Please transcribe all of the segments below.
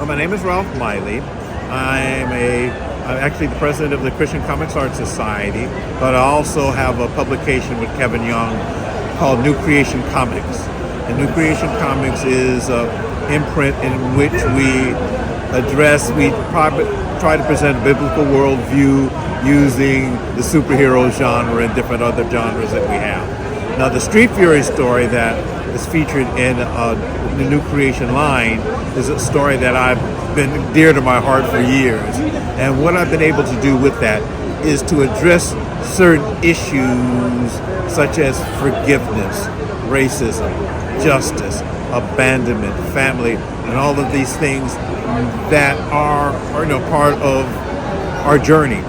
Well, my name is Ralph Miley. I'm actually the president of the Christian Comics Art Society, but I also have a publication with Kevin Young called New Creation Comics. And New Creation Comics is an imprint in which we try to present a biblical worldview using the superhero genre and different other genres that we have. Now, the Street Fury story that is featured in the New Creation line is a story that I've been dear to my heart for years. And what I've been able to do with that is to address certain issues such as forgiveness, racism, justice, abandonment, family, and all of these things that are part of our journey.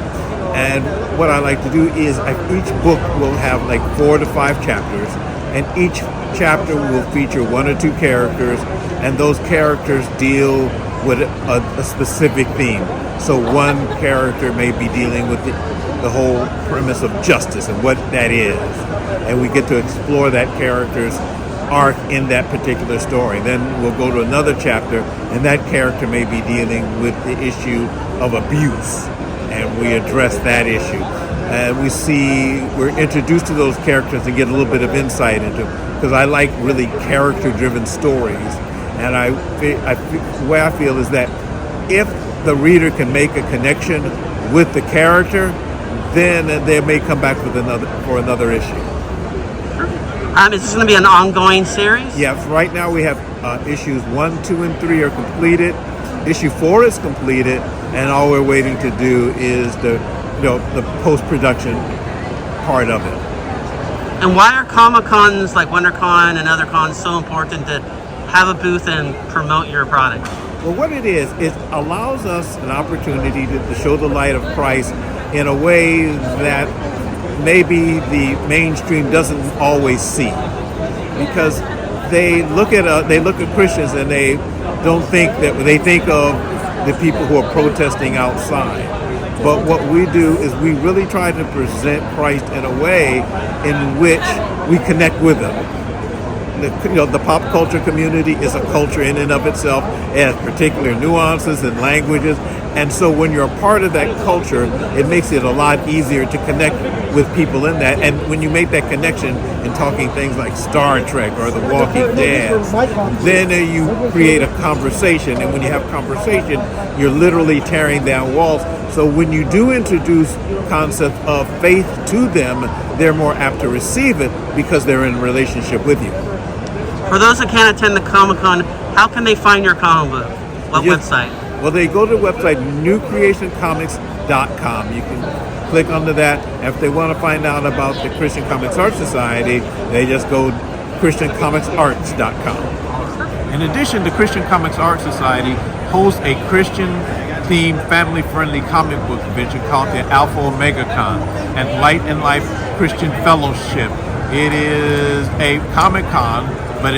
And what I like to do is each book will have like 4 to 5 chapters, and each chapter will feature 1 or 2 characters, and those characters deal with a specific theme. So one character may be dealing with the whole premise of justice and what that is, and we get to explore that character's arc in that particular story. Then we'll go to another chapter, and that character may be dealing with the issue of abuse, and we address that issue. And we're introduced to those characters and get a little bit of insight into, because I like really character-driven stories. And the way I feel is that if the reader can make a connection with the character, then they may come back for another issue. Is this going to be an ongoing series? Yes. Right now we have issues 1, 2, and 3 are completed. Issue 4 is completed, and all we're waiting to do is the post-production part of it. And why are Comic-Cons like WonderCon and other cons so important to have a booth and promote your product? Well, what it allows us an opportunity to show the light of Christ in a way that maybe the mainstream doesn't always see, because they look at Christians and they don't think that they think of the people who are protesting outside. But what we do is we really try to present Christ in a way in which we connect with them. The pop culture community is a culture in and of itself. It has particular nuances and languages. And so when you're a part of that culture, it makes it a lot easier to connect with people in that. And when you make that connection in talking things like Star Trek or The Walking Dead, then you create a conversation. And when you have conversation, you're literally tearing down walls. So when you do introduce concept of faith to them, they're more apt to receive it because they're in a relationship with you. For those that can't attend the Comic-Con, how can they find your comic book? What website? Well, they go to the website newcreationcomics.com. You can click onto that. If they want to find out about the Christian Comics Art Society, they just go christiancomicsarts.com. In addition, the Christian Comics Art Society hosts a Christian-themed, family-friendly comic book convention called the Alpha Omega Con and Light and Life Christian Fellowship. It is a Comic-Con, but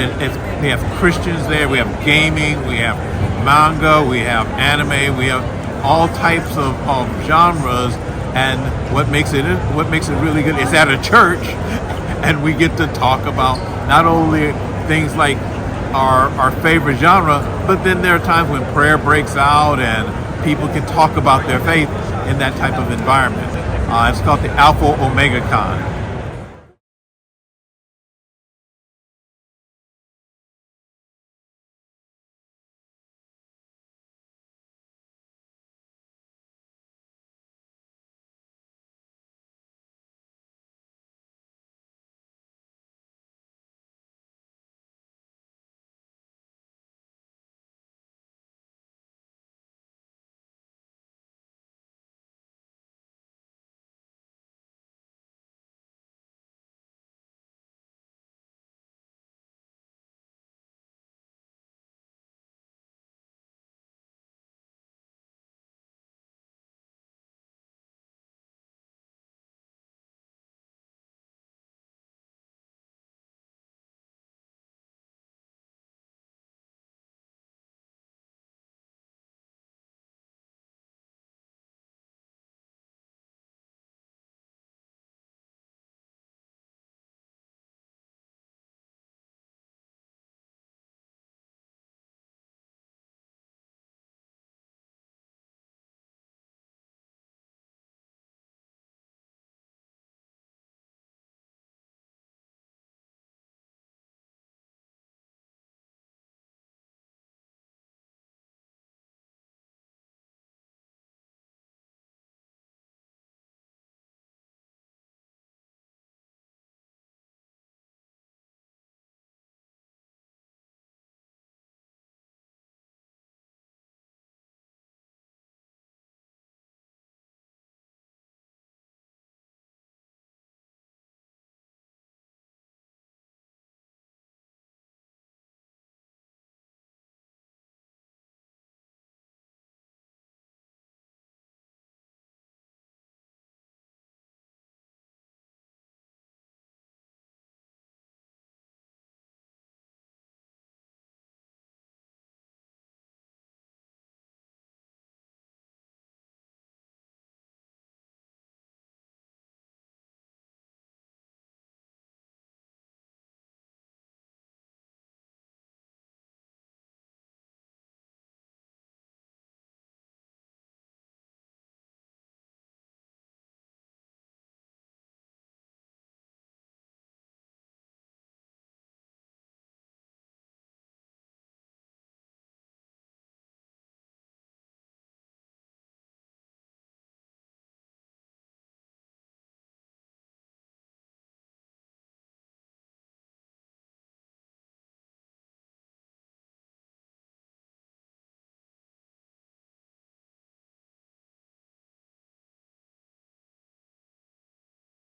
we have Christians there, we have gaming, we have manga, we have anime, we have all types of genres, and what makes it really good is at a church, and we get to talk about not only things like our favorite genre, but then there are times when prayer breaks out and people can talk about their faith in that type of environment. It's called the Alpha Omega Con.